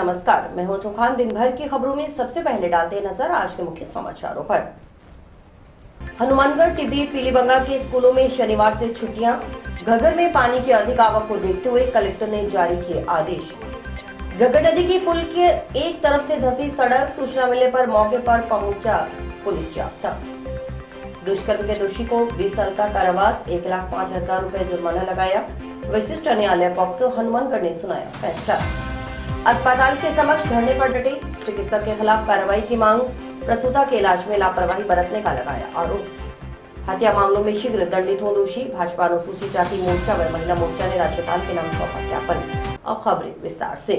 नमस्कार, मैं हूं चौखान। दिन भर की खबरों में सबसे पहले डालते हैं नजर आज के मुख्य समाचारों पर। हनुमानगढ़, टिब्बी, पीलीबंगा के स्कूलों में शनिवार से छुट्टियां। घग्गर में पानी की अधिक आवक को देखते हुए कलेक्टर ने जारी किए आदेश। घग्गर नदी की पुल के एक तरफ से धंसी सड़क, सूचना मिलने पर मौके पर पहुंचा पुलिस जाब्ता। दुष्कर्म के दोषी को 20 साल का कारावास, 1,05,000 रुपए जुर्माना लगाया। विशिष्ट न्यायालय पॉक्सो हनुमानगढ़ ने सुनाया फैसला। अस्पताल के समक्ष धरने पर डटे चिकित्सक के खिलाफ कार्रवाई की मांग। प्रसूता के इलाज में लापरवाही बरतने का लगाया आरोप। हत्या मामलों में शीघ्र दंडित हो दोषी। भाजपा अनुसूचित जाति मोर्चा व महिला मोर्चा ने राज्यपाल के नाम सौंपा ज्ञापन। अब खबरें विस्तार से।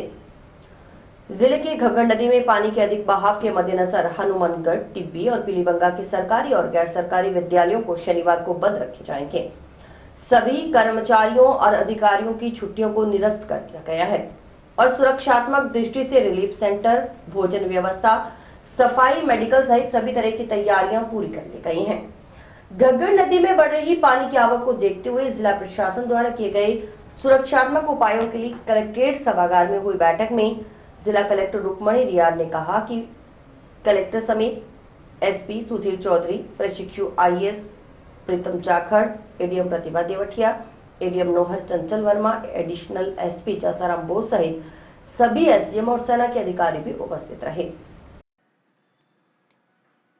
जिले के घग्गर नदी में पानी के अधिक बहाव के मद्देनजर हनुमानगढ़, टिब्बी और पीलीबंगा के सरकारी और गैर सरकारी विद्यालयों को शनिवार को बंद रखे जाएंगे। सभी कर्मचारियों और अधिकारियों की छुट्टियों को निरस्त कर दिया गया है और सुरक्षात्मक दृष्टि से रिलीफ सेंटर, भोजन व्यवस्था, सफाई, मेडिकल सहित सभी तरह की तैयारियां पूरी कर ली गई हैं। घग्गर नदी में बढ़ रही पानी की आवक को देखते हुए जिला प्रशासन द्वारा किए गए सुरक्षात्मक उपायों के लिए कलेक्ट्रेट सभागार में हुई बैठक में जिला कलेक्टर रुक्मणी रियार ने कहा कि कलेक्टर समेत एसपी सुधीर चौधरी, प्रशिक्षु आईएएस प्रीतम जाखड़, एडीएम प्रतिभा देवठिया, एडीएम नोहर चंचल वर्मा, एडिशनल एसपी चासाराम बोस सहित सभी एसडीएम और सेना के अधिकारी भी उपस्थित रहे।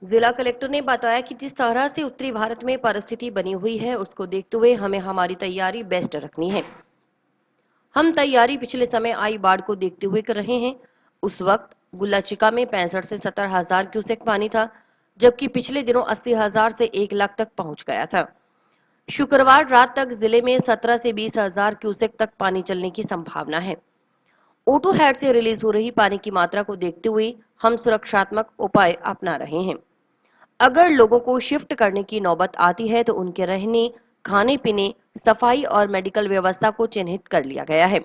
जिला कलेक्टर ने बताया कि जिस तरह से उत्तरी भारत में परिस्थिति बनी हुई है, उसको देखते हुए हमें हमारी तैयारी बेस्ट रखनी है। हम तैयारी पिछले समय आई बाढ़ को देखते हुए कर रहे हैं। उस वक्त गुल्लाचिका में 65 से 70,000 क्यूसेक पानी था, जबकि पिछले दिनों 80,000 से 1 लाख तक पहुंच गया था। शुक्रवार रात तक जिले में 17 से 20,000 क्यूसेक तक पानी चलने की संभावना है। ओटो हेड से रिलीज हो रही पानी की मात्रा को देखते हुए हम सुरक्षात्मक उपाय अपना रहे हैं। अगर लोगों को शिफ्ट करने की नौबत आती है तो उनके रहने, खाने पीने, सफाई और मेडिकल व्यवस्था को चिन्हित कर लिया गया है।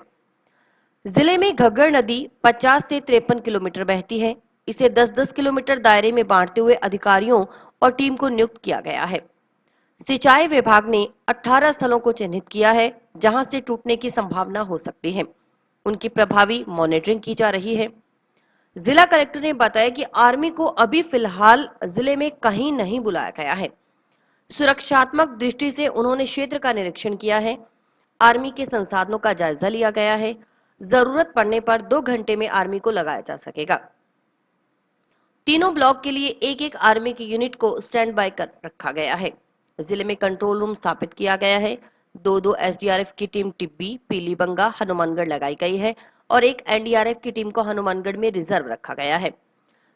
जिले में घग्गर नदी 50 से 53 किलोमीटर बहती है। इसे 10-10 किलोमीटर दायरे में बांटते हुए अधिकारियों और टीम को नियुक्त किया गया है। सिंचाई विभाग ने 18 स्थलों को चिन्हित किया है जहां से टूटने की संभावना हो सकती है। उनकी प्रभावी मॉनिटरिंग की जा रही है। जिला कलेक्टर ने बताया कि आर्मी को अभी फिलहाल जिले में कहीं नहीं बुलाया गया है। सुरक्षात्मक दृष्टि से उन्होंने क्षेत्र का निरीक्षण किया है। आर्मी के संसाधनों का जायजा लिया गया है। जरूरत पड़ने पर 2 घंटे में आर्मी को लगाया जा सकेगा। तीनों ब्लॉक के लिए एक-एक आर्मी की यूनिट को स्टैंड बाय कर रखा गया है। जिले में कंट्रोल रूम स्थापित किया गया है। 2-2 एसडीआरएफ की टीम टिब्बी, पीलीबंगा, हनुमानगढ़ लगाई गई है और एक एनडीआरएफ की टीम को हनुमानगढ़ में रिजर्व रखा गया है।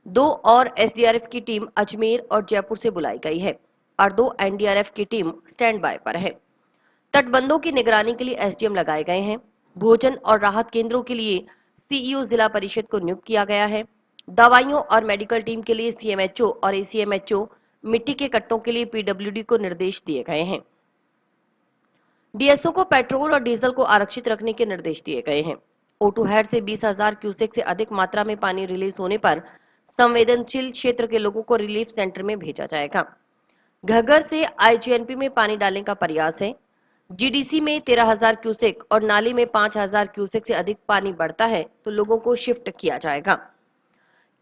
2 और एसडीआरएफ की टीम अजमेर और जयपुर से बुलाई गई है और 2 एनडीआरएफ की टीम स्टैंड बाय पर है। तटबंधों की निगरानी के लिए एसडीएम लगाए गए हैं। भोजन और राहत केंद्रों के लिए सीईओ जिला परिषद को नियुक्त किया गया है। दवाइयों और मेडिकल टीम के लिए सीएमएचओ और एसीएमएचओ, मिट्टी के कट्टों के लिए पीडब्ल्यूडी को निर्देश दिए गए हैं। डीएसओ को पेट्रोल और डीजल को आरक्षित रखने के निर्देश दिए गए हैं। ओटू हेड से 20,000 क्यूसेक से अधिक मात्रा में पानी रिलीज होने पर संवेदनशील क्षेत्र के लोगों को रिलीफ सेंटर में भेजा जाएगा। घग्गर से आईजीएनपी में पानी डालने का प्रयास है। जीडीसी में 13,000 क्यूसेक और नाली में 5,000 क्यूसेक से अधिक पानी बढ़ता है तो लोगों को शिफ्ट किया जाएगा।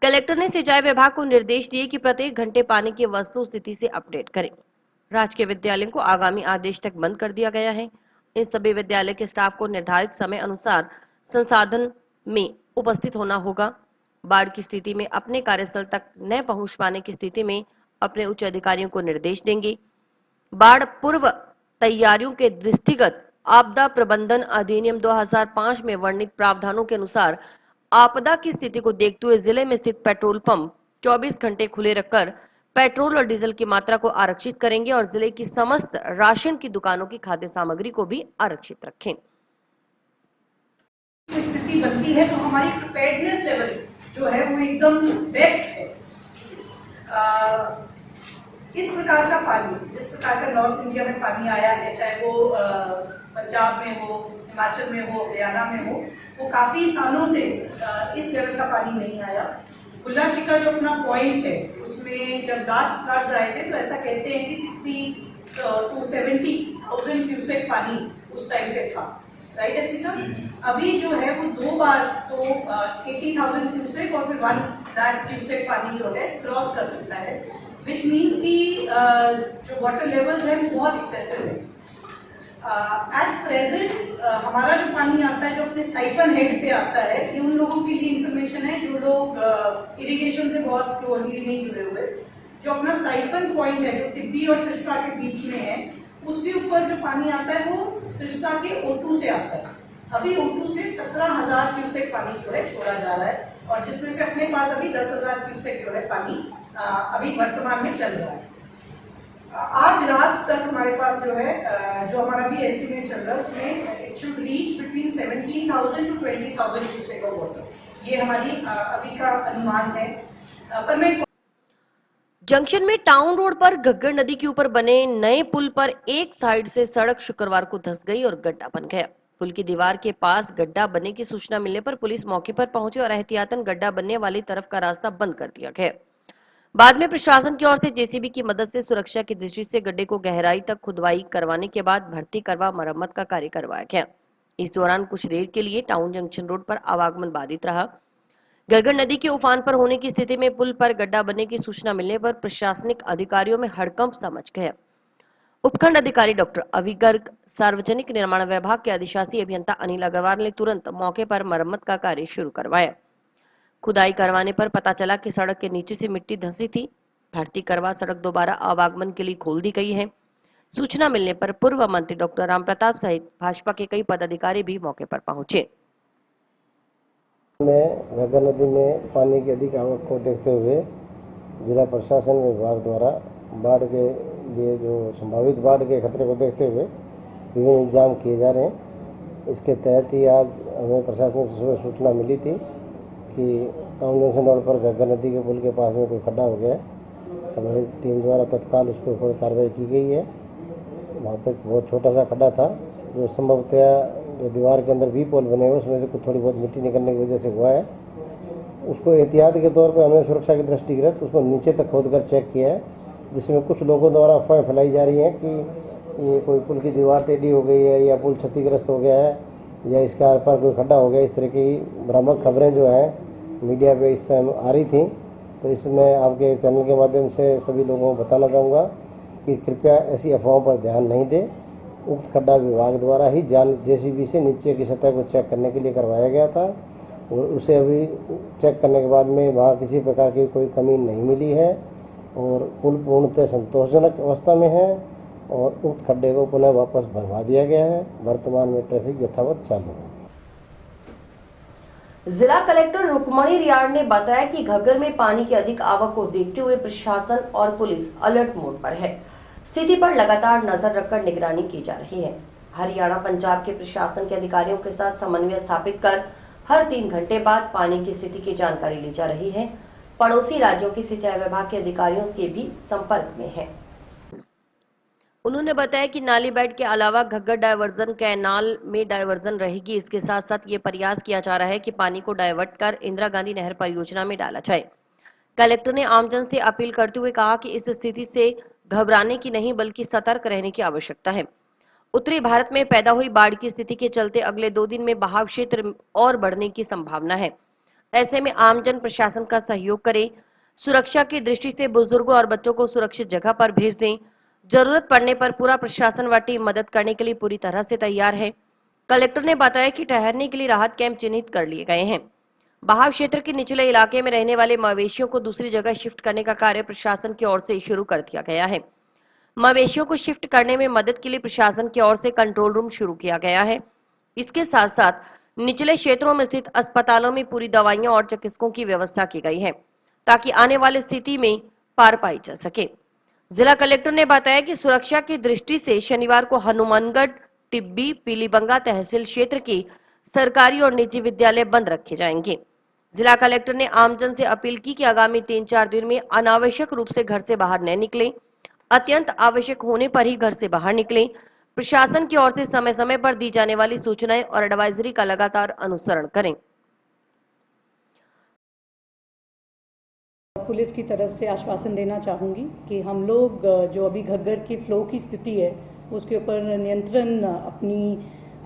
कलेक्टर ने सिंचाई विभाग को निर्देश दिए कि प्रत्येक घंटे पानी की वस्तु स्थिति से अपडेट करें। राजकीय विद्यालयों को आगामी आदेश तक बंद कर दिया गया है। इन सभी विद्यालय के स्टाफ को निर्धारित समय अनुसार संसाधन में उपस्थित होना होगा। बाढ़ की स्थिति में अपने कार्यस्थल तक न पहुंच पाने की स्थिति में अपने उच्च अधिकारियों को निर्देश देंगे। बाढ़ पूर्व तैयारियों के दृष्टिगत आपदा प्रबंधन अधिनियम 2005 में वर्णित प्रावधानों के अनुसार आपदा की स्थिति को देखते हुए जिले में स्थित पेट्रोल पंप 24 घंटे खुले रखकर पेट्रोल और डीजल की मात्रा को आरक्षित करेंगे और जिले की समस्त राशन की दुकानों की खाद्य सामग्री को भी आरक्षित रखें। स्थिति बनती है तो हमारी प्रिपेयर्डनेस लेवल जो है वो एकदम बेस्ट है। इस प्रकार का पानी, जिस प्रकार का नॉर्थ इंडिया में पानी आया है, चाहे वो पंजाब में हो, हिमाचल में हो, हरियाणा में हो, वो काफी सालों से इस लेवल का पानी नहीं आया। गुल्लाचिका जो अपना पॉइंट है उसमें जब लास्ट फ्लड्स आए थे तो ऐसा कहते हैं कि 60 to 70,000 क्यूसेक पानी उस टाइम पे था। Right AC sir. अभी जो है वो 2 बार तो 80,000 क्यूसेक और फिर 1 लाख क्यूसेक पानी जो है क्रॉस कर चुका है, विच मीन्स कि जो वाटर लेवल्स है वो बहुत एक्सेसिव है। एट प्रेजेंट हमारा जो पानी आता है जो अपने साइफन हेड पे आता है, ये उन लोगों के लिए इंफॉर्मेशन है जो लोग इरिगेशन से बहुत क्लोजली नहीं जुड़े हुए। जो अपना साइफन पॉइंट है जो टिब्बी और सिरसा के बीच में है, उसके ऊपर जो पानी आता है वो सिरसा के O2 से आता है। अभी O2 से 17,000 क्यूसेक पानी जो है छोड़ा जा रहा है, और जिसमें से अपने पास अभी 10,000 क्यूसेक जो है पानी अभी वर्तमान में चल रहा है। आज रात तक हमारे पास जो है जो हमारा भी एस्टिमेट चल रहा है उसमें it should reach between 17,000 to 20,000 cusec of water. ये हमारी अभी का अनुमान है। पर मैं जंक्शन में टाउन रोड पर घग्गर नदी के ऊपर बने नए पुल पर एक साइड से सड़क शुक्रवार को धंस गई और गड्ढा बन गया। पुल की दीवार के पास गड्ढा बनने की सूचना मिलने पर पुलिस मौके पर पहुंची और एहतियातन गड्ढा बनने वाली तरफ का रास्ता बंद कर दिया गया। बाद में प्रशासन की ओर से जेसीबी की मदद से सुरक्षा की दृष्टि से गड्ढे को गहराई तक खुदवाई करवाने के बाद भर्ती करवा मरम्मत का कार्य करवाया गया। इस दौरान कुछ देर के लिए टाउन जंक्शन रोड पर आवागमन बाधित रहा। घग्गर नदी के उफान पर होने की स्थिति में पुल पर गड्ढा बनने की सूचना मिलने पर प्रशासनिक अधिकारियों में हड़कंप समझ गया। उपखंड अधिकारी डॉक्टर अवि गर्ग, सार्वजनिक निर्माण विभाग के अधिशासी अभियंता अनिल अग्रवाल ने तुरंत मौके पर मरम्मत का कार्य शुरू करवाया। खुदाई करवाने पर पता चला कि सड़क के नीचे से मिट्टी धंसी थी। भर्ती करवा सड़क दोबारा आवागमन के लिए खोल दी गई है। सूचना मिलने पर पूर्व मंत्री डॉक्टर राम प्रताप सहित भाजपा के कई पदाधिकारी भी मौके पर पहुंचे। में घग्गर नदी में पानी की अधिक आवक को देखते हुए जिला प्रशासन विभाग द्वारा बाढ़ के लिए जो संभावित बाढ़ के खतरे को देखते हुए विभिन्न इंतजाम किए जा रहे हैं। इसके तहत ही आज हमें प्रशासन से सुबह सूचना मिली थी कि टाउन जंक्शन रोड पर घग्गर नदी के पुल के पास में कोई खड्डा हो गया है। तो हमारी टीम द्वारा तत्काल उसके ऊपर कार्रवाई की गई है। वहाँ पर बहुत छोटा सा खड्डा था जो संभवतः जो दीवार के अंदर भी पोल बने हुए उसमें से कुछ थोड़ी बहुत मिट्टी निकलने की वजह से हुआ है। उसको एहतियात के तौर पर हमने सुरक्षा की दृष्टिगत उसको नीचे तक खोद कर चेक किया है, जिसमें कुछ लोगों द्वारा अफवाहें फैलाई जा रही हैं कि ये कोई पुल की दीवार टेढ़ी हो गई है या पुल क्षतिग्रस्त हो गया है या इसके आर पार कोई खड्डा हो गया। इस तरह की भ्रामक खबरें जो हैं मीडिया पे इस टाइम आ रही थी। तो इसमें आपके चैनल के माध्यम से सभी लोगों को बताना चाहूँगा कि कृपया ऐसी अफवाहों पर ध्यान नहीं दें। उक्त खड्डा विभाग द्वारा ही जेसीबी से नीचे की सतह को चेक करने के लिए करवाया गया था और उसे अभी चेक करने के बाद में वहाँ किसी प्रकार की कोई कमी नहीं मिली है और पुल पूर्णतः संतोषजनक अवस्था में है और उक्त खड्डे को पुनः वापस भरवा दिया गया है। वर्तमान में ट्रैफिक यथावत चालू है। जिला कलेक्टर रुक्मणी रियाड़ ने बताया कि घग्गर में पानी की अधिक आवक को देखते हुए प्रशासन और पुलिस अलर्ट मोड पर है। स्थिति पर लगातार नजर रखकर निगरानी की जा रही है। हरियाणा पंजाब के प्रशासन के अधिकारियों के साथ समन्वय स्थापित कर हर 3 घंटे बाद पानी की स्थिति की जानकारी ली जा रही है। पड़ोसी राज्यों के सिंचाई विभाग के अधिकारियों के भी संपर्क में है। उन्होंने बताया कि नाली बेड के अलावा घग्गर डायवर्जन कैनाल में डायवर्जन रहेगी। इसके साथ साथ ये प्रयास किया जा रहा है कि पानी को डायवर्ट कर इंदिरा गांधी नहर परियोजना में डाला जाए। कलेक्टर ने आमजन से अपील करते हुए कहा कि इस स्थिति से घबराने की नहीं बल्कि सतर्क रहने की आवश्यकता है। उत्तरी भारत में पैदा हुई बाढ़ की स्थिति के चलते अगले 2 दिन में बहाव क्षेत्र और बढ़ने की संभावना है। ऐसे में आमजन प्रशासन का सहयोग करे। सुरक्षा की दृष्टि से बुजुर्गों और बच्चों को सुरक्षित जगह पर भेज दें। जरूरत पड़ने पर पूरा प्रशासन व टीम मदद करने के लिए पूरी तरह से तैयार है। कलेक्टर ने बताया कि ठहरने के लिए राहत कैंप चिन्हित कर लिए गए हैं। बहाव क्षेत्र के निचले इलाके में रहने वाले मवेशियों को दूसरी जगह शिफ्ट करने का कार्य प्रशासन की ओर से शुरू कर दिया गया है। मवेशियों को शिफ्ट करने में मदद के लिए प्रशासन की ओर से कंट्रोल रूम शुरू किया गया है। इसके साथ साथ निचले क्षेत्रों में स्थित अस्पतालों में पूरी दवाइयां और चिकित्सकों की व्यवस्था की गई है ताकि आने वाली स्थिति में पार पाई जा सके। जिला कलेक्टर ने बताया कि सुरक्षा की दृष्टि से शनिवार को हनुमानगढ़, टिब्बी, पीलीबंगा तहसील क्षेत्र की सरकारी और निजी विद्यालय बंद रखे जाएंगे। जिला कलेक्टर ने आमजन से अपील की कि आगामी 3-4 दिन में अनावश्यक रूप से घर से बाहर न निकलें। अत्यंत आवश्यक होने पर ही घर से बाहर निकलें। प्रशासन की ओर से समय समय पर दी जाने वाली सूचनाएं और एडवाइजरी का लगातार अनुसरण करें। पुलिस की तरफ से आश्वासन देना चाहूँगी कि हम लोग जो अभी घग्गर की फ्लो की स्थिति है उसके ऊपर नियंत्रण अपनी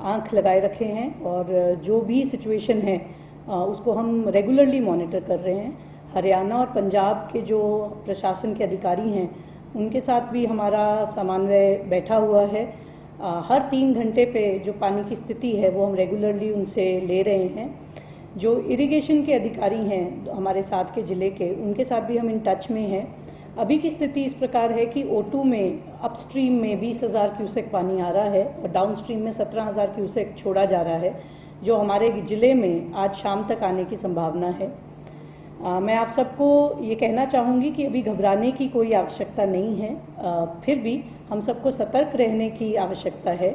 आंख लगाए रखे हैं और जो भी सिचुएशन है उसको हम रेगुलरली मॉनिटर कर रहे हैं। हरियाणा और पंजाब के जो प्रशासन के अधिकारी हैं उनके साथ भी हमारा समन्वय बैठा हुआ है। हर 3 घंटे पे जो पानी की स्थिति है वो हम रेगुलरली उनसे ले रहे हैं। जो इरिगेशन के अधिकारी हैं हमारे साथ के ज़िले के, उनके साथ भी हम इन टच में हैं। अभी की स्थिति इस प्रकार है कि O2 में अपस्ट्रीम में 20,000 क्यूसेक पानी आ रहा है और डाउनस्ट्रीम में 17,000 क्यूसेक छोड़ा जा रहा है, जो हमारे ज़िले में आज शाम तक आने की संभावना है। मैं आप सबको ये कहना चाहूँगी कि अभी घबराने की कोई आवश्यकता नहीं है, फिर भी हम सबको सतर्क रहने की आवश्यकता है।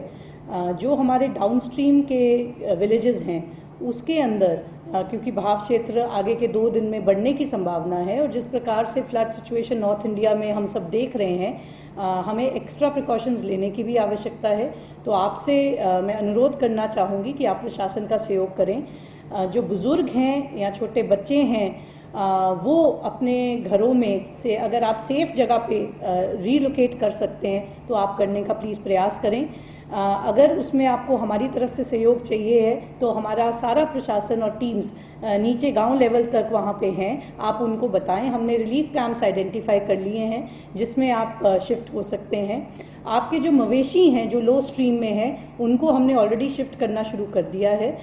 जो हमारे डाउनस्ट्रीम के विलेजेस हैं उसके अंदर क्योंकि बहाव क्षेत्र आगे के 2 दिन में बढ़ने की संभावना है और जिस प्रकार से फ्लड सिचुएशन नॉर्थ इंडिया में हम सब देख रहे हैं, हमें एक्स्ट्रा प्रिकॉशंस लेने की भी आवश्यकता है। तो आपसे मैं अनुरोध करना चाहूँगी कि आप प्रशासन का सहयोग करें। जो बुज़ुर्ग हैं या छोटे बच्चे हैं वो अपने घरों में से अगर आप सेफ जगह पे रीलोकेट कर सकते हैं तो आप करने का प्लीज़ प्रयास करें। अगर उसमें आपको हमारी तरफ से सहयोग चाहिए है तो हमारा सारा प्रशासन और टीम्स नीचे गांव लेवल तक वहां पे हैं, आप उनको बताएं। हमने रिलीफ कैंप्स आइडेंटिफाई कर लिए हैं जिसमें आप शिफ्ट हो सकते हैं। आपके जो मवेशी हैं जो लो स्ट्रीम में हैं उनको हमने ऑलरेडी शिफ्ट करना शुरू कर दिया है।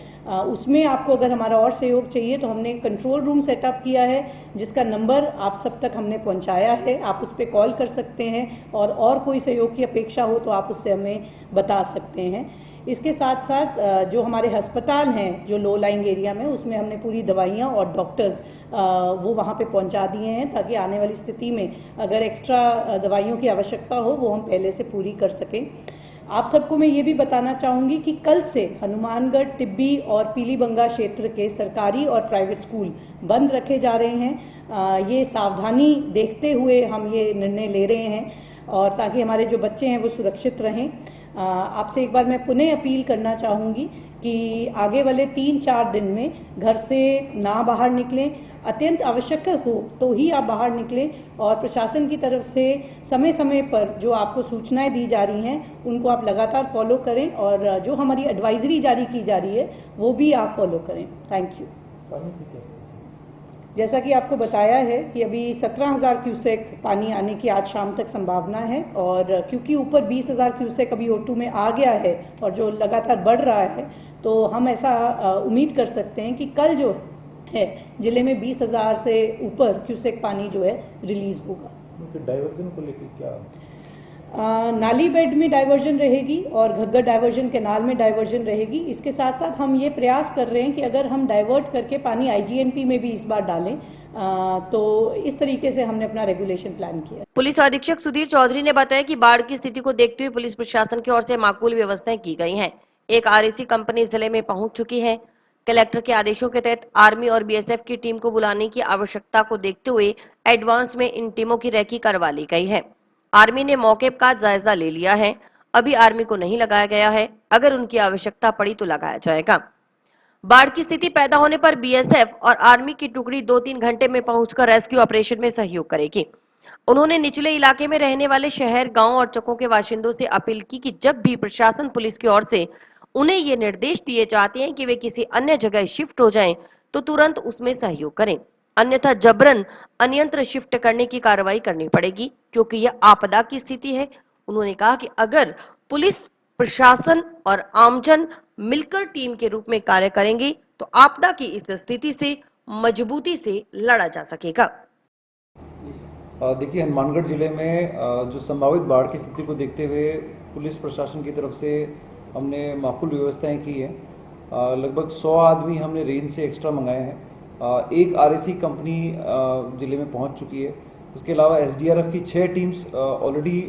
उसमें आपको अगर हमारा और सहयोग चाहिए तो हमने कंट्रोल रूम सेटअप किया है जिसका नंबर आप सब तक हमने पहुंचाया है। आप उस पर कॉल कर सकते हैं और कोई सहयोग की अपेक्षा हो तो आप उससे हमें बता सकते हैं। इसके साथ साथ जो हमारे अस्पताल हैं जो लो लाइंग एरिया में, उसमें हमने पूरी दवाइयाँ और डॉक्टर्स वो वहाँ पे पहुँचा दिए हैं ताकि आने वाली स्थिति में अगर एक्स्ट्रा दवाइयों की आवश्यकता हो वो हम पहले से पूरी कर सकें। आप सबको मैं ये भी बताना चाहूँगी कि कल से हनुमानगढ़, टिब्बी और पीलीबंगा क्षेत्र के सरकारी और प्राइवेट स्कूल बंद रखे जा रहे हैं। ये सावधानी देखते हुए हम ये निर्णय ले रहे हैं और ताकि हमारे जो बच्चे हैं वो सुरक्षित रहें। आपसे एक बार मैं पुनः अपील करना चाहूँगी कि आगे वाले 3-4 दिन में घर से ना बाहर निकलें, अत्यंत आवश्यक हो तो ही आप बाहर निकलें और प्रशासन की तरफ से समय समय पर जो आपको सूचनाएं दी जा रही हैं उनको आप लगातार फॉलो करें और जो हमारी एडवाइजरी जारी की जा रही है वो भी आप फॉलो करें। Thank you. जैसा कि आपको बताया है कि अभी 17,000 क्यूसेक पानी आने की आज शाम तक संभावना है और क्योंकि ऊपर 20,000 क्यूसेक अभी O2 में आ गया है और जो लगातार बढ़ रहा है तो हम ऐसा उम्मीद कर सकते हैं कि कल जो है जिले में 20,000 से ऊपर क्यूसेक पानी जो है रिलीज होगा। डाइवर्जन को लेकर क्या नाली बेड में डाइवर्जन रहेगी और घग्गर डाइवर्जन कैनाल में डाइवर्जन रहेगी। इसके साथ साथ हम ये प्रयास कर रहे हैं कि अगर हम डाइवर्ट करके पानी IGNP में भी इस बार डालें तो इस तरीके से हमने अपना रेगुलेशन प्लान किया। पुलिस अधीक्षक सुधीर चौधरी ने बताया कि बाढ़ की स्थिति को देखते हुए पुलिस प्रशासन की ओर से माकूल व्यवस्थाएं की गई हैं। एक RAC कंपनी जिले में पहुंच चुकी है। कलेक्टर के आदेशों के तहत आर्मी और BSF की टीम को बुलाने की आवश्यकता को देखते हुए एडवांस में इन टीमों की रैकी करवा ली गई है। आर्मी ने मौके का जायजा ले लिया है। अभी आर्मी को नहीं लगाया गया है, अगर उनकी आवश्यकता पड़ी तो लगाया जाएगा। बाढ़ की स्थिति पैदा होने पर BSF और आर्मी की टुकड़ी 2-3 घंटे में पहुंचकर रेस्क्यू ऑपरेशन में सहयोग करेगी। उन्होंने निचले इलाके में रहने वाले शहर, गांव और चकों के बाशिंदों से अपील की कि जब भी प्रशासन पुलिस की ओर से उन्हें ये निर्देश दिए जाते हैं कि वे किसी अन्य जगह शिफ्ट हो जाएं, तो तुरंत उसमें सहयोग करें, अन्यथा जबरन अन्यंत्र शिफ्ट करने की कार्रवाई करनी पड़ेगी क्योंकि यह आपदा की स्थिति है। उन्होंने कहा कि अगर पुलिस प्रशासन और आमजन मिलकर टीम के रूप में कार्य करेंगे तो आपदा की इस स्थिति से मजबूती से लड़ा जा सकेगा। देखिए, हनुमानगढ़ जिले में जो संभावित बाढ़ की स्थिति को देखते हुए पुलिस प्रशासन की तरफ से हमने माकूल व्यवस्थाएं की है। लगभग 100 आदमी हमने रेंज से एक्स्ट्रा मंगाए हैं। एक RAC कंपनी जिले में पहुंच चुकी है। इसके अलावा SDRF की 6 टीम्स ऑलरेडी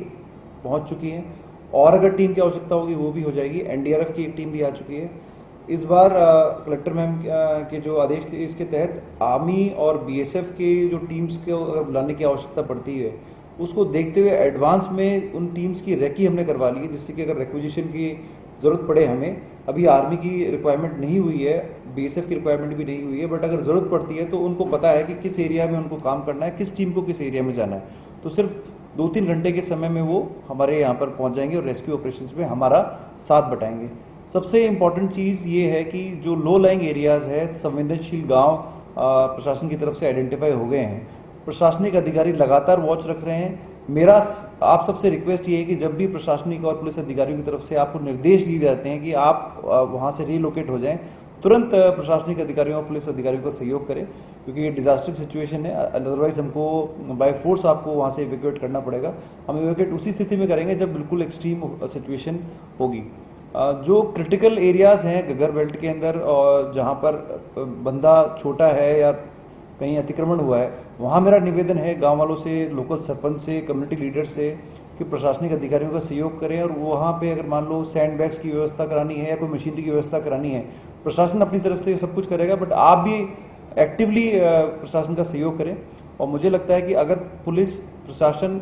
पहुंच चुकी हैं और अगर टीम की आवश्यकता होगी वो भी हो जाएगी। NDRF की एक टीम भी आ चुकी है। इस बार कलेक्टर मैम के जो आदेश थे इसके तहत आर्मी और BSF के जो टीम्स को अगर बुलाने की आवश्यकता पड़ती है उसको देखते हुए एडवांस में उन टीम्स की रैकी हमने करवा ली है, जिससे कि अगर रिक्विजिशन की ज़रूरत पड़े हमें, अभी आर्मी की रिक्वायरमेंट नहीं हुई है, BSF की रिक्वायरमेंट भी नहीं हुई है, बट अगर ज़रूरत पड़ती है तो उनको पता है कि किस एरिया में उनको काम करना है, किस टीम को किस एरिया में जाना है। तो सिर्फ 2-3 घंटे के समय में वो हमारे यहाँ पर पहुँच जाएंगे और रेस्क्यू ऑपरेशंस में हमारा साथ बटाएंगे। सबसे इम्पॉर्टेंट चीज़ ये है कि जो लो लाइंग एरियाज़ है, संवेदनशील गांव प्रशासन की तरफ से आइडेंटिफाई हो गए हैं। प्रशासनिक अधिकारी लगातार वॉच रख रहे हैं। मेरा आप सबसे रिक्वेस्ट ये है कि जब भी प्रशासनिक और पुलिस अधिकारियों की तरफ से आपको निर्देश दिए जाते हैं कि आप वहाँ से रीलोकेट हो जाएं, तुरंत प्रशासनिक अधिकारियों और पुलिस अधिकारियों को सहयोग करें, क्योंकि ये डिजास्टर सिचुएशन है। अदरवाइज हमको बाय फोर्स आपको वहाँ से इवैक्यूएट करना पड़ेगा। हम इवैक्यूएट उसी स्थिति में करेंगे जब बिल्कुल एक्सट्रीम सिचुएशन होगी। जो क्रिटिकल एरियाज हैं गगर बेल्ट के अंदर और जहाँ पर बंदा छोटा है या कहीं अतिक्रमण हुआ है, वहाँ मेरा निवेदन है गांव वालों से, लोकल सरपंच से, कम्युनिटी लीडर से कि प्रशासनिक अधिकारियों का सहयोग करें और वहाँ पे अगर मान लो सैंड बैग्स की व्यवस्था करानी है या कोई मशीनरी की व्यवस्था करानी है, प्रशासन अपनी तरफ से सब कुछ करेगा, बट आप भी एक्टिवली प्रशासन का सहयोग करें। और मुझे लगता है कि अगर पुलिस प्रशासन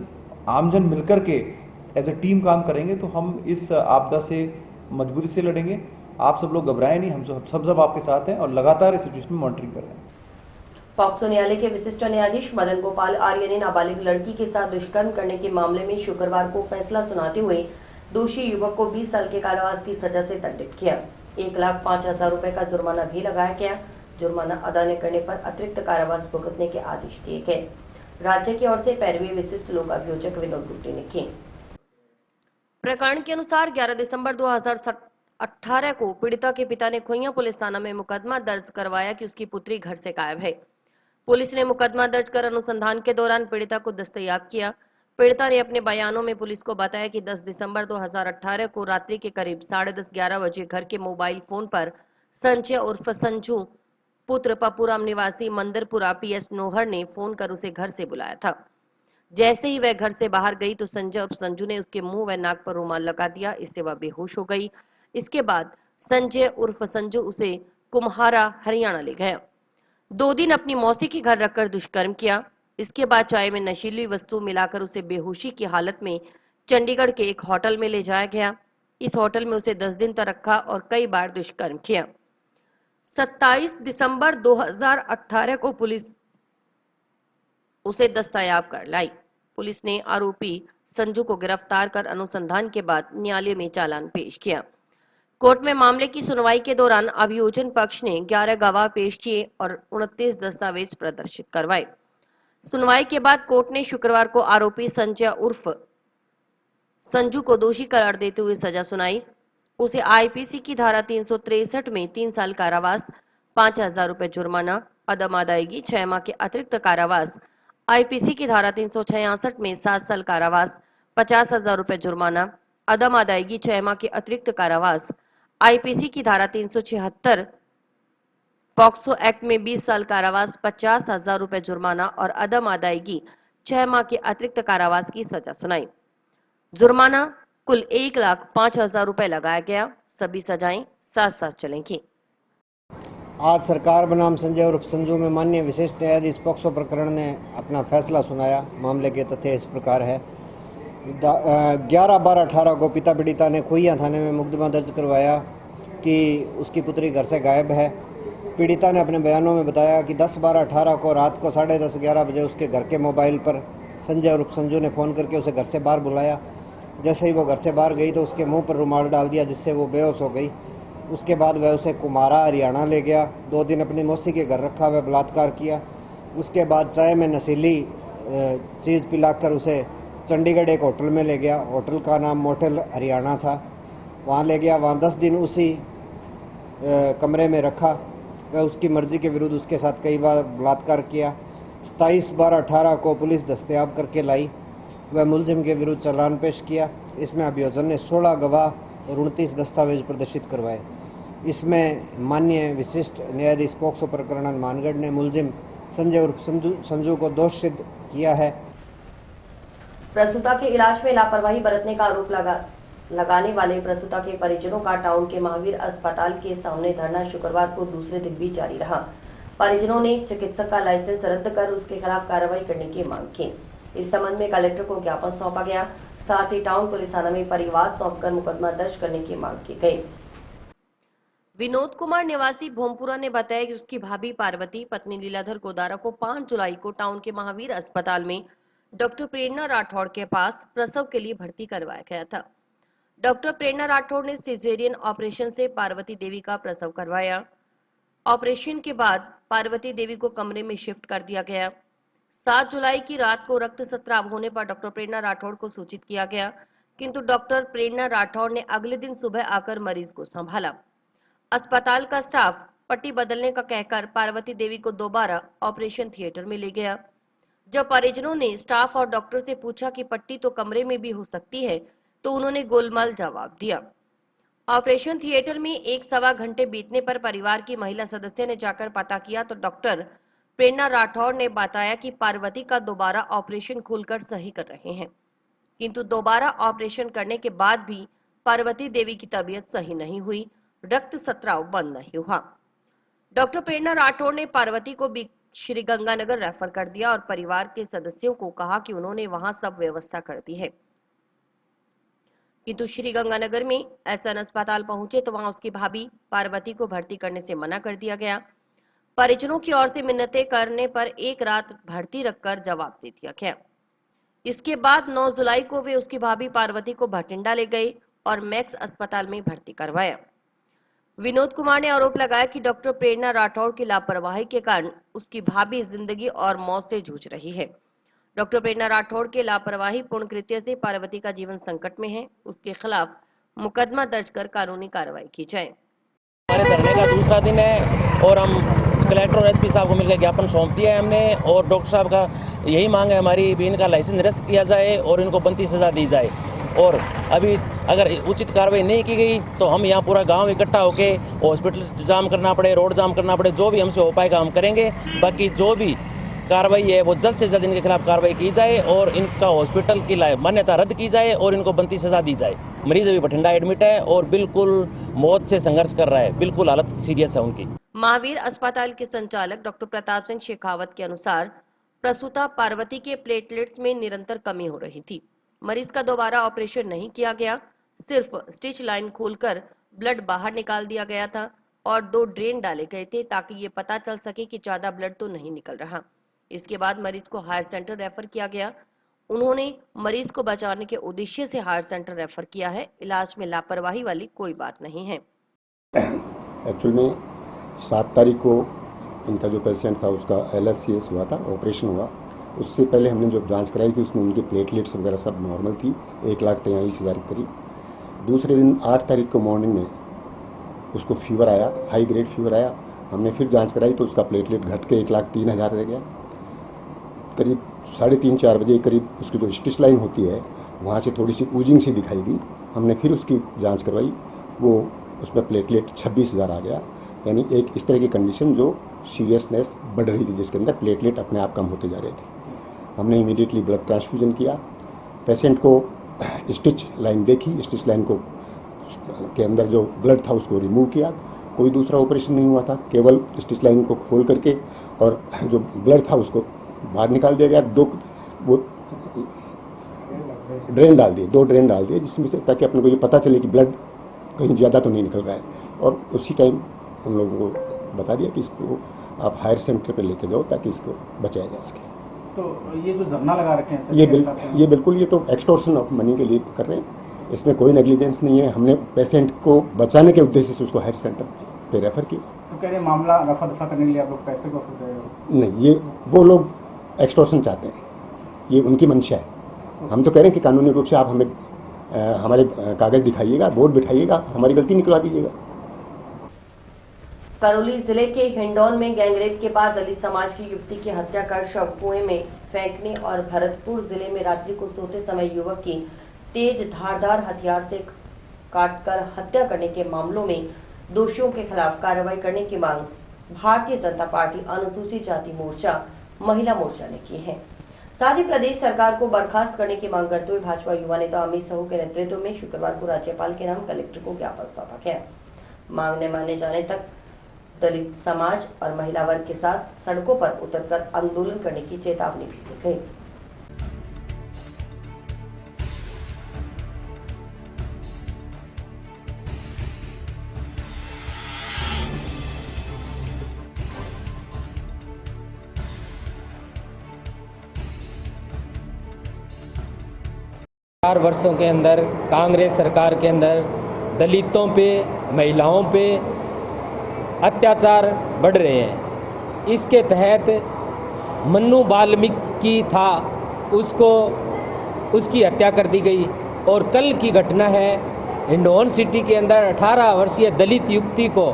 आमजन मिलकर के एज ए टीम काम करेंगे तो हम इस आपदा से मजबूती से लड़ेंगे। आप सब लोग घबराएं नहीं, हम सब आपके साथ हैं और लगातार इस सिचुएशन में मॉनिटरिंग कर रहे हैं। पॉक्सो न्यायालय के विशिष्ट न्यायाधीश मदन गोपाल आर्य ने नाबालिग लड़की के साथ दुष्कर्म करने के मामले में शुक्रवार को फैसला सुनाते हुए दोषी युवक को 20 साल के कारावास की सजा से दंडित किया। 1,05,000 रुपए का जुर्माना भी लगाया गया। जुर्माना अदा न करने पर अतिरिक्त कारावास भुगतने के आदेश दिए गए। राज्य की ओर से पैरवी विशिष्ट लोक अभियोजक विनोद गुप्ते ने की। प्रकरण के अनुसार 11 दिसंबर 2018 को पीड़िता के पिता ने खोइया पुलिस थाना में मुकदमा दर्ज करवाया कि उसकी पुत्री घर से गायब है। पुलिस ने मुकदमा दर्ज कर अनुसंधान के दौरान पीड़िता को दस्तयाब किया। पीड़िता ने अपने बयानों में पुलिस को बताया कि 10 दिसंबर 2018 को रात्रि के करीब 10:30-11 बजे घर के मोबाइल फोन पर संजय उर्फ संजू पुत्र पपुराम निवासी मंदिरपुरा पीएस नोहर ने फोन कर उसे घर से बुलाया था। जैसे ही वह घर से बाहर गई तो संजय उर्फ संजू ने उसके मुंह व नाक पर रुमाल लगा दिया। इससे वह बेहोश हो गई। इसके बाद संजय उर्फ संजू उसे कुम्हारा हरियाणा ले गया। 2 दिन अपनी मौसी के घर रखकर दुष्कर्म किया। इसके बाद चाय में नशीली वस्तु मिलाकर उसे बेहोशी की हालत में चंडीगढ़ के एक होटल में ले जाया गया। इस होटल में उसे 10 दिन तक रखा और कई बार दुष्कर्म किया। 27 दिसंबर 2018 को पुलिस उसे दस्तयाब कर लाई। पुलिस ने आरोपी संजू को गिरफ्तार कर अनुसंधान के बाद न्यायालय में चालान पेश किया। कोर्ट में मामले की सुनवाई के दौरान अभियोजन पक्ष ने 11 गवाह पेश किए और 29 दस्तावेज प्रदर्शित करवाए। सुनवाई के बाद कोर्ट ने शुक्रवार को आरोपी संजय उर्फ संजू को दोषी करार देते हुए सजा सुनाई। उसे आईपीसी की धारा 363 में 3 साल कारावास, 5,000 रुपए जुर्माना, अदम अदायगी 6 माह के अतिरिक्त कारावास, आईपीसी की धारा 366 में 7 साल कारावास, 50,000 रुपए जुर्माना, अदम अदायगी 6 माह के अतिरिक्त कारावास, आईपीसी की धारा 376 पॉक्सो एक्ट में 20 साल कारावास, 50,000 रुपए जुर्माना और अदम अदायगी 6 माह के अतिरिक्त कारावास की सजा सुनाई। जुर्माना कुल 1,05,000 रुपए लगाया गया। सभी सजाएं साथ साथ चलेंगी। आज सरकार बनाम संजय उर्फ संजू में माननीय विशिष्ट न्यायाधीश पॉक्सो प्रकरण ने अपना फैसला सुनाया। मामले के तथ्य इस प्रकार है। 11/12/18 को पिता पीड़िता ने खोइया थाने में मुकदमा दर्ज करवाया कि उसकी पुत्री घर से गायब है। पीड़िता ने अपने बयानों में बताया कि 10/12/18 को रात को 10:30-11 बजे उसके घर के मोबाइल पर संजय उर्फ संजू ने फ़ोन करके उसे घर से बाहर बुलाया। जैसे ही वो घर से बाहर गई तो उसके मुंह पर रुमाल डाल दिया, जिससे वो बेहोश हो गई। उसके बाद वह उसे कुम्हारा हरियाणा ले गया। 2 दिन अपनी मौसी के घर रखा, वह बलात्कार किया। उसके बाद चाय में नशीली चीज़ पिलाकर उसे चंडीगढ़ एक होटल में ले गया। होटल का नाम मोटेल हरियाणा था। वहाँ ले गया। वहाँ 10 दिन उसी कमरे में रखा। वह उसकी मर्जी के विरुद्ध उसके साथ कई बार बलात्कार किया। 27/12/18 को पुलिस दस्तयाब करके लाई। वह मुलजिम के विरुद्ध चालान पेश किया। इसमें अभियोजन ने 16 गवाह और 29 दस्तावेज प्रदर्शित करवाए। इसमें माननीय विशिष्ट न्यायाधीश पॉक्सो प्रकरण मानगढ़ ने मुलजिम संजय उर्फ संजू को दोष सिद्ध किया है। प्रसूता के इलाज में लापरवाही बरतने का आरोप लगाने वाले प्रसूता के परिजनों का टाउन के महावीर अस्पताल के सामने धरना शुक्रवार को दूसरे दिन भी जारी रहा। परिजनों ने चिकित्सक का लाइसेंस रद्द कर उसके खिलाफ कार्रवाई करने की मांग की। इस संबंध में कलेक्टर को ज्ञापन सौंपा गया। साथ ही टाउन पुलिस थाना में परिवाद सौंपकर मुकदमा दर्ज करने की मांग की गई। विनोद कुमार निवासी भोमपुरा ने बताया कि उसकी भाभी पार्वती पत्नी लीलाधर गोदारा को 5 जुलाई को टाउन के महावीर अस्पताल में डॉक्टर प्रेरणा राठौड़ के पास प्रसव के लिए भर्ती करवाया गया था। डॉक्टर प्रेरणा राठौड़ ने सिजेरियन ऑपरेशन से पार्वती देवी का प्रसव करवाया। ऑपरेशन के बाद पार्वती देवी को कमरे में शिफ्ट कर दिया गया। 7 जुलाई की रात को रक्तस्राव होने पर डॉक्टर प्रेरणा राठौड़ को सूचित किया गया, किंतु डॉक्टर प्रेरणा राठौड़ ने अगले दिन सुबह आकर मरीज को संभाला। अस्पताल का स्टाफ पट्टी बदलने का कहकर पार्वती देवी को दोबारा ऑपरेशन थिएटर में ले गया। जब परिजनों ने स्टाफ और डॉक्टर से पूछा कि पट्टी तो कमरे में भी हो सकती है, तो उन्होंने गोलमाल जवाब दिया। ऑपरेशन थिएटर में 1-1.25 घंटे बीतने पर परिवार की महिला सदस्य ने जाकर पता किया तो डॉक्टर प्रेरणा राठौड़ ने बताया कि पार्वती का दोबारा ऑपरेशन खोलकर सही कर रहे हैं, किंतु दोबारा ऑपरेशन करने के बाद भी पार्वती देवी की तबीयत सही नहीं हुई, रक्तस्राव बंद नहीं हुआ। डॉक्टर प्रेरणा राठौड़ ने पार्वती को श्री गंगानगर रेफर कर दिया और परिवार के सदस्यों को कहा कि उन्होंने वहां सब व्यवस्था कर दी है, किंतु श्री गंगानगर में एसएन अस्पताल पहुंचे तो वहां उसकी भाभी पार्वती को भर्ती करने से मना कर दिया गया। परिजनों की ओर से मिन्नतें करने पर एक रात भर्ती रखकर जवाब दे दिया गया। इसके बाद 9 जुलाई को वे उसकी भाभी पार्वती को भटिंडा ले गए और मैक्स अस्पताल में भर्ती करवाया। विनोद कुमार ने आरोप लगाया कि डॉक्टर प्रेरणा राठौड़ की लापरवाही के कारण उसकी भाभी जिंदगी और मौत से जूझ रही है। डॉक्टर प्रेरणा राठौड़ के लापरवाही पूर्ण कृत्य से पार्वती का जीवन संकट में है, उसके खिलाफ मुकदमा दर्ज कर कानूनी कार्रवाई की जाए। हमारे धरने का दूसरा दिन है और हम कलेक्टर और एसपी साहब को मिलकर ज्ञापन सौंप दिया है हमने, और डॉक्टर साहब का यही मांग है हमारी भी इनका लाइसेंस निरस्त किया जाए और इनको बनती सजा दी जाए। और अभी अगर उचित कार्रवाई नहीं की गई तो हम यहाँ पूरा गांव इकट्ठा होकर हॉस्पिटल जाम करना पड़े, रोड जाम करना पड़े, जो भी हमसे हो पाएगा हम करेंगे। बाकी जो भी कार्रवाई है वो जल्द से जल्द इनके खिलाफ कार्रवाई की जाए और इनका हॉस्पिटल की मान्यता रद्द की जाए और इनको बनती सजा दी जाए। मरीज अभी बठिंडा एडमिट है और बिल्कुल मौत से संघर्ष कर रहा है, बिल्कुल हालत सीरियस है उनकी। महावीर अस्पताल के संचालक डॉक्टर प्रताप सिंह शेखावत के अनुसार प्रसूता पार्वती के प्लेटलेट्स में निरंतर कमी हो रही थी। मरीज का दोबारा ऑपरेशन नहीं किया गया, सिर्फ स्टिच लाइन खोलकर ब्लड बाहर निकाल दिया गया था और 2 ड्रेन डाले गए थे ताकि ये पता चल सके कि ज्यादा ब्लड तो नहीं निकल रहा। इसके बाद मरीज को हायर सेंटर रेफर किया गया। उन्होंने मरीज को बचाने के उद्देश्य से हायर सेंटर रेफर किया है। इलाज में लापरवाही वाली कोई बात नहीं है। एक्चुअल में 7 तारीख को इनका जो पेशेंट था उसका LSCS हुआ था, ऑपरेशन हुआ। उससे पहले हमने जो जांच कराई थी उसमें उनकी प्लेटलेट्स वगैरह सब नॉर्मल थी, 1,43,000 के करीब। दूसरे दिन 8 तारीख को मॉर्निंग में उसको फीवर आया, हाई ग्रेड फीवर आया। हमने फिर जांच कराई तो उसका प्लेटलेट घट के 1,03,000 रह गया। करीब 3:30-4 बजे करीब उसकी जो स्टिच लाइन होती है वहाँ से थोड़ी सी ऊजिंग सी दिखाई दी। हमने फिर उसकी जांच करवाई, वो उसमें प्लेटलेट 26,000 आ गया। यानी एक इस तरह की कंडीशन जो सीरियसनेस बढ़ रही थी, जिसके अंदर प्लेटलेट अपने आप कम होते जा रहे थे। हमने इमीडिएटली ब्लड ट्रांसफ्यूजन किया। पेशेंट को स्टिच लाइन देखी, स्टिच लाइन को के अंदर जो ब्लड था उसको रिमूव किया। कोई दूसरा ऑपरेशन नहीं हुआ था, केवल स्टिच लाइन को खोल करके और जो ब्लड था उसको बाहर निकाल दिया गया। 2 ड्रेन डाल दिए जिसमें से ताकि अपने को ये पता चले कि ब्लड कहीं ज़्यादा तो नहीं निकल रहा है। और उसी टाइम उन लोगों को बता दिया कि इसको आप हायर सेंटर पे लेके जाओ ताकि इसको बचाया जा सके। तो ये जो धरना लगा रखे हैं ये बिल्कुल ये तो एक्सटॉर्शन ऑफ मनी के लिए कर रहे हैं, इसमें कोई नेग्लिजेंस नहीं है। हमने पेशेंट को बचाने के उद्देश्य से उसको हायर सेंटर पे रेफर किया। तो कह रहे मामला रफा दफा करने के लिए आप लोग पैसे को दे रहे हो? नहीं, ये वो लोग एक्सटॉर्शन चाहते हैं, ये उनकी मंशा है। हम तो कह रहे हैं कि कानूनी रूप से आप हमें हमारे कागज दिखाइएगा, बोर्ड बिठाइएगा, हमारी गलती निकलवा दीजिएगा। करौली जिले के हिंडौन में गैंगरेप के बाद दलित समाज की युवती की हत्या कर शव कुएं में फेंकने और भरतपुर जिले में रात्रि को सोते समय युवक की तेज धारदार हथियार से काटकर हत्या करने के मामलों में दोषियों के खिलाफ कार्रवाई करने की मांग भारतीय जनता पार्टी अनुसूचित जाति मोर्चा महिला मोर्चा ने की है। साथ ही प्रदेश सरकार को बर्खास्त करने की मांग करते हुए भाजपा युवा नेता अमित साहू के नेतृत्व में शुक्रवार को राज्यपाल के नाम कलेक्टर को ज्ञापन सौंपा गया। मांग न माने जाने तक दलित समाज और महिला वर्ग के साथ सड़कों पर उतरकर आंदोलन करने की चेतावनी भी दी गई। 4 वर्षों के अंदर कांग्रेस सरकार के अंदर दलितों पे, महिलाओं पे अत्याचार बढ़ रहे हैं। इसके तहत मन्नू वाल्मीकि था, उसकी हत्या कर दी गई। और कल की घटना है, हिंडौन सिटी के अंदर 18 वर्षीय दलित युवती को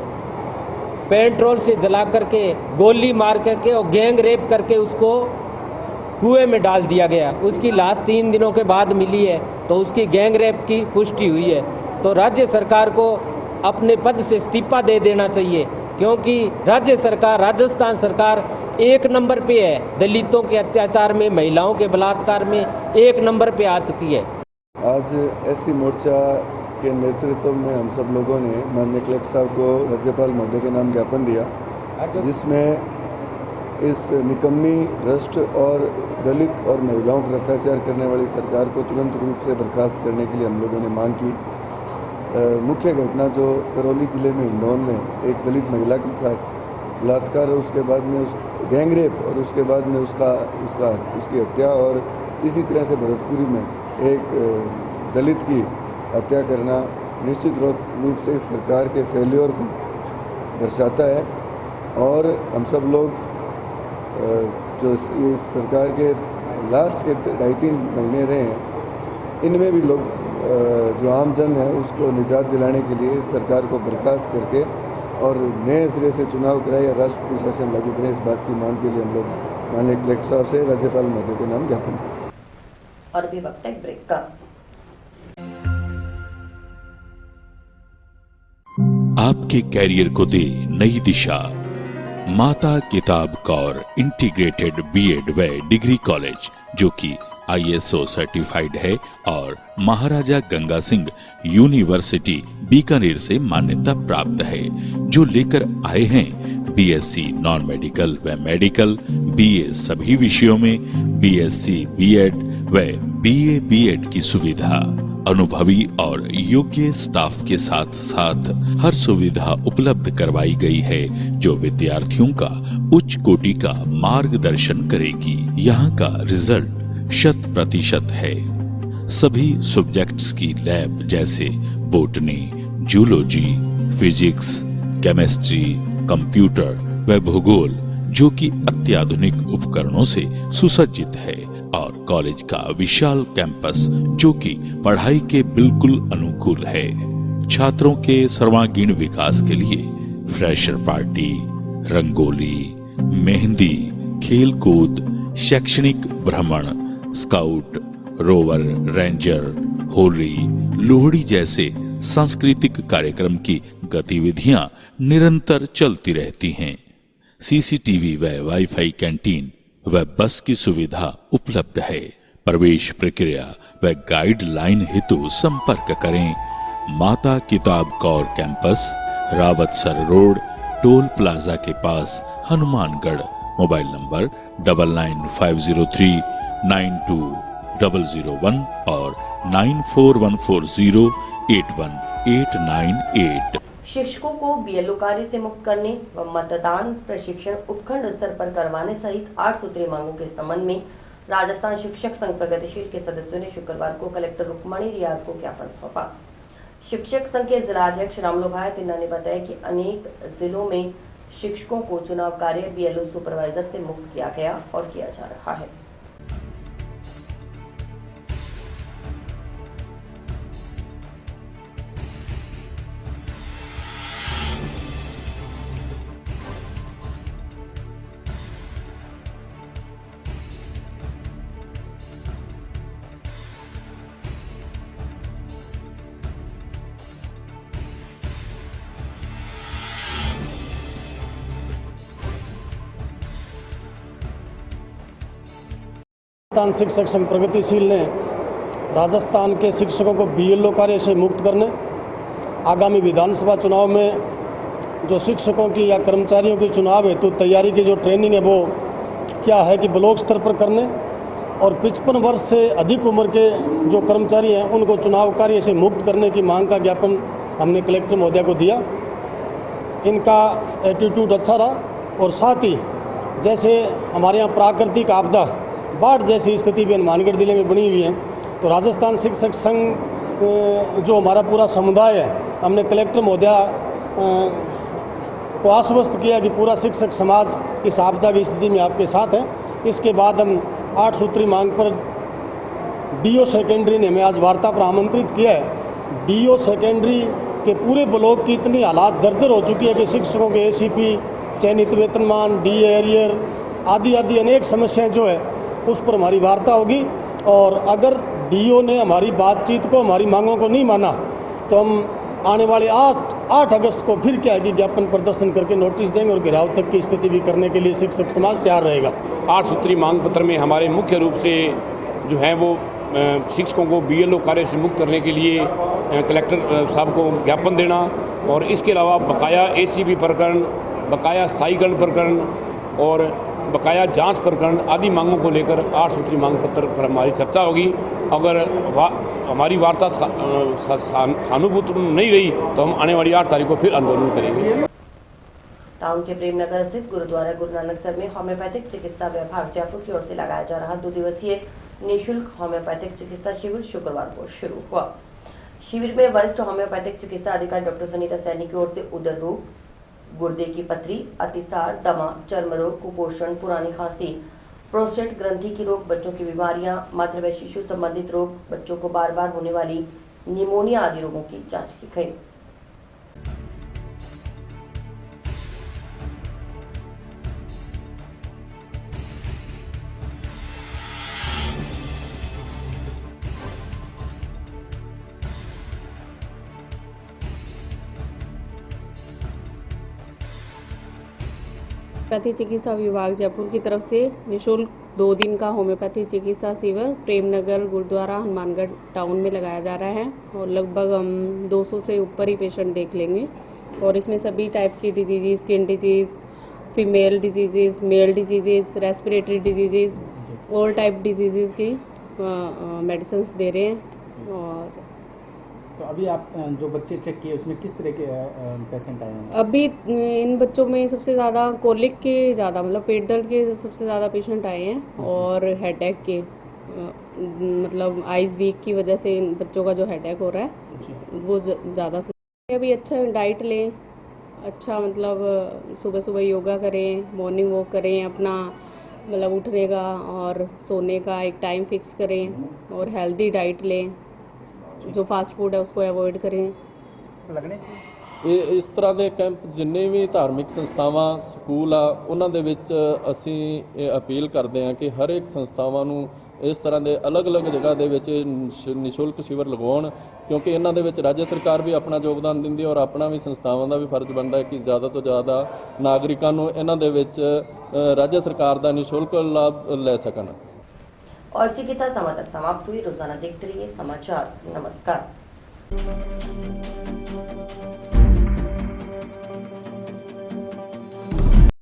पेट्रोल से जला करके, गोली मार करके और गैंग रेप करके उसको कुएं में डाल दिया गया। उसकी लाश 3 दिनों के बाद मिली है, तो उसकी गैंग रेप की पुष्टि हुई है। तो राज्य सरकार को अपने पद से इस्तीफा दे देना चाहिए, क्योंकि राज्य सरकार, राजस्थान सरकार 1 नंबर पे है। दलितों के अत्याचार में, महिलाओं के बलात्कार में 1 नंबर पे आ चुकी है। आज एससी मोर्चा के नेतृत्व में हम सब लोगों ने माननीय कलेक्टर साहब को राज्यपाल महोदय के नाम ज्ञापन दिया, जिसमें इस निकम्मी, भ्रष्ट और दलित और महिलाओं पर अत्याचार करने वाली सरकार को तुरंत रूप से बर्खास्त करने के लिए हम लोगों ने मांग की। मुख्य घटना जो करौली जिले में हिंडौन में एक दलित महिला के साथ बलात्कार और उसके बाद में उस गैंग रेप और उसके बाद में उसकी हत्या, और इसी तरह से भरतपुरी में एक दलित की हत्या करना निश्चित रूप से सरकार के फेल्योर को दर्शाता है। और हम सब लोग जो इस सरकार के लास्ट के 2.5-3 महीने रहे हैं, इनमें भी लोग जो आम जन है उसको निजात दिलाने के लिए इस सरकार को बर्खास्त करके और नए सिरे से चुनाव कराए या राष्ट्रपति शासन लागू करें, इस बात की मांग के लिए हम लोग माननीय कलेक्टर साहब से राज्यपाल महोदय के नाम ज्ञापन किया। और अभी वक्त है ब्रेक का। आपके कैरियर को दे नई दिशा। माता किताब कौर इंटीग्रेटेड बीएड व डिग्री कॉलेज, जो कि ISO सर्टिफाइड है और महाराजा गंगा सिंह यूनिवर्सिटी बीकानेर से मान्यता प्राप्त है, जो लेकर आए हैं BSc नॉन मेडिकल व मेडिकल, BA सभी विषयों में, BSc बीएड व BA बीएड की सुविधा। अनुभवी और योग्य स्टाफ के साथ साथ हर सुविधा उपलब्ध करवाई गई है, जो विद्यार्थियों का उच्च कोटि का मार्गदर्शन करेगी। यहाँ का रिजल्ट 100% है। सभी सब्जेक्ट्स की लैब जैसे botany, zoology, physics, chemistry, computer व भूगोल, जो कि अत्याधुनिक उपकरणों से सुसज्जित है, और कॉलेज का विशाल कैंपस, जो कि पढ़ाई के बिल्कुल अनुकूल है। छात्रों के सर्वांगीण विकास के लिए फ्रेशर पार्टी, रंगोली, मेहंदी, खेल कूद, शैक्षणिक भ्रमण, scout, rover, ranger, Holi, Lohri जैसे सांस्कृतिक कार्यक्रम की गतिविधियां निरंतर चलती रहती हैं। CCTV व वाईफाई कैंटीन व बस की सुविधा उपलब्ध है। प्रवेश प्रक्रिया व गाइडलाइन हेतु संपर्क करें माता किताब Kaur campus, Rawatsar road, toll plaza के पास, हनुमानगढ़। मोबाइल नंबर 9950392001 और 9414081898। शिक्षकों को BLO कार्य से मुक्त करने व मतदान प्रशिक्षण उपखंड स्तर पर करवाने सहित 8 सूत्रीय मांगों के संबंध में राजस्थान शिक्षक संघ प्रगतिशील के सदस्यों ने शुक्रवार को कलेक्टर रुक्मणी रियाद को ज्ञापन सौंपा। शिक्षक संघ के जिला अध्यक्ष रामलोभाई तिन्ना ने बताया कि अनेक जिलों में शिक्षकों को चुनाव कार्य BLO सुपरवाइजर से मुक्त किया गया और किया जा रहा है। राजस्थान शिक्षक संघ प्रगतिशील ने राजस्थान के शिक्षकों को BLO कार्य से मुक्त करने, आगामी विधानसभा चुनाव में जो शिक्षकों की या कर्मचारियों की चुनाव हेतु तैयारी की जो ट्रेनिंग है वो क्या है कि ब्लॉक स्तर पर करने, और 55 वर्ष से अधिक उम्र के जो कर्मचारी हैं उनको चुनाव कार्य से मुक्त करने की मांग का ज्ञापन हमने कलेक्टर महोदय को दिया। इनका एटीट्यूड अच्छा रहा, और साथ ही जैसे हमारे यहाँ प्राकृतिक आपदा, बाढ़ जैसी स्थिति भी हनुमानगढ़ जिले में बनी हुई है, तो राजस्थान शिक्षक संघ जो हमारा पूरा समुदाय है, हमने कलेक्टर महोदया को आश्वस्त किया कि पूरा शिक्षक समाज इस आपदा की स्थिति में आपके साथ है। इसके बाद हम 8 सूत्री मांग पर डीओ सेकेंडरी ने हमें आज वार्ता पर आमंत्रित किया है। डीओ सेकेंडरी के पूरे ब्लॉक की इतनी हालात जर्जर हो चुकी है कि शिक्षकों के एसीपी, चयनित वेतनमान, डीए एरियर आदि अनेक समस्याएं जो है उस पर हमारी वार्ता होगी। और अगर डीओ ने हमारी बातचीत को, हमारी मांगों को नहीं माना तो हम आने वाले 8 अगस्त को फिर क्या है कि ज्ञापन प्रदर्शन करके नोटिस देंगे और घेराव तक की स्थिति भी करने के लिए शिक्षक समाज तैयार रहेगा। 8 सूत्री मांग पत्र में हमारे मुख्य रूप से जो है वो शिक्षकों को बीएलओ कार्य से मुक्त करने के लिए कलेक्टर साहब को ज्ञापन देना और इसके अलावा बकाया एसीबी प्रकरण, बकाया स्थायीकरण प्रकरण और बकाया जांच प्रकरण आदि मांगों को लेकर 8 सूत्री मांग पत्र पर हमारी चर्चा होगी। अगर हमारी वार्ता सानुभूत नहीं रही तो हम आने वाली 8 तारीख को फिर आंदोलन करेंगे। टाउन के प्रेमनगर स्थित गुरुद्वारा गुरु नानक सर में होम्योपैथिक चिकित्सा विभाग जयपुर की ओर से लगाया जा रहा 2 दिवसीय निःशुल्क होम्योपैथिक चिकित्सा शिविर शुक्रवार को शुरू हुआ। शिविर में वरिष्ठ होम्योपैथिक चिकित्सा अधिकारी डॉक्टर सुनीता सैनी की ओर से उदर रोग, गुर्दे की पथरी, अतिसार, दमा, चर्म रोग, कुपोषण, पुरानी खांसी, प्रोस्टेट ग्रंथि की रोग, बच्चों की बीमारियां, मातृ व शिशु संबंधित रोग, बच्चों को बार बार होने वाली निमोनिया आदि रोगों की जांच की गई। होम्योपैथी चिकित्सा विभाग जयपुर की तरफ से निःशुल्क 2 दिन का होम्योपैथी चिकित्सा शिविर प्रेमनगर गुरुद्वारा हनुमानगढ़ टाउन में लगाया जा रहा है और लगभग हम 200 से ऊपर ही पेशेंट देख लेंगे। और इसमें सभी टाइप की disease, skin disease, female disease, male disease, respiratory disease, all type disease की मेडिसिन दे रहे हैं। और तो अभी आप जो बच्चे चेक किए उसमें किस तरह के पेशेंट आए हैं? अभी इन बच्चों में सबसे ज़्यादा कोलिक के ज़्यादा मतलब पेट दर्द के सबसे ज़्यादा पेशेंट आए हैं और हेडेक के मतलब आइज़ वीक की वजह से इन बच्चों का जो हेडेक हो रहा है वो ज़्यादा से। अभी अच्छा डाइट लें, अच्छा मतलब सुबह सुबह योगा करें, मॉर्निंग वॉक करें, अपना मतलब उठने का और सोने का एक टाइम फिक्स करें और हेल्दी डाइट लें, जो फास्ट फूड है उसको अवॉइड करें। लगने चाहिए ਇਸ ਤਰ੍ਹਾਂ ਦੇ ਕੈਂਪ ਜਿੰਨੇ ਵੀ ਧਾਰਮਿਕ ਸੰਸਥਾਵਾਂ ਸਕੂਲ ਆ ਉਹਨਾਂ ਦੇ ਵਿੱਚ ਅਸੀਂ ਇਹ ਅਪੀਲ ਕਰਦੇ ਹਾਂ ਕਿ ਹਰ ਇੱਕ ਸੰਸਥਾਵਾਂ ਨੂੰ ਇਸ ਤਰ੍ਹਾਂ ਦੇ ਅਲੱਗ-ਅਲੱਗ ਜਗ੍ਹਾ ਦੇ ਵਿੱਚ ਨਿਸ਼ੁਲਕ ਸ਼ਿਵਰ ਲਗਾਉਣ, ਕਿਉਂਕਿ ਇਹਨਾਂ ਦੇ ਵਿੱਚ ਰਾਜ ਸਰਕਾਰ ਵੀ ਆਪਣਾ ਯੋਗਦਾਨ ਦਿੰਦੀ ਹੈ ਔਰ ਆਪਣਾ ਵੀ ਸੰਸਥਾਵਾਂ ਦਾ ਵੀ ਫਰਜ਼ ਬਣਦਾ ਹੈ ਕਿ ਜ਼ਿਆਦਾ ਤੋਂ ਜ਼ਿਆਦਾ ਨਾਗਰਿਕਾਂ ਨੂੰ ਇਹਨਾਂ ਦੇ ਵਿੱਚ ਰਾਜ सरकार ਦਾ निःशुल्क लाभ ले सकन। और इसी के साथ समाचार समाप्त हुई। रोजाना देखते रहिए समाचार। नमस्कार।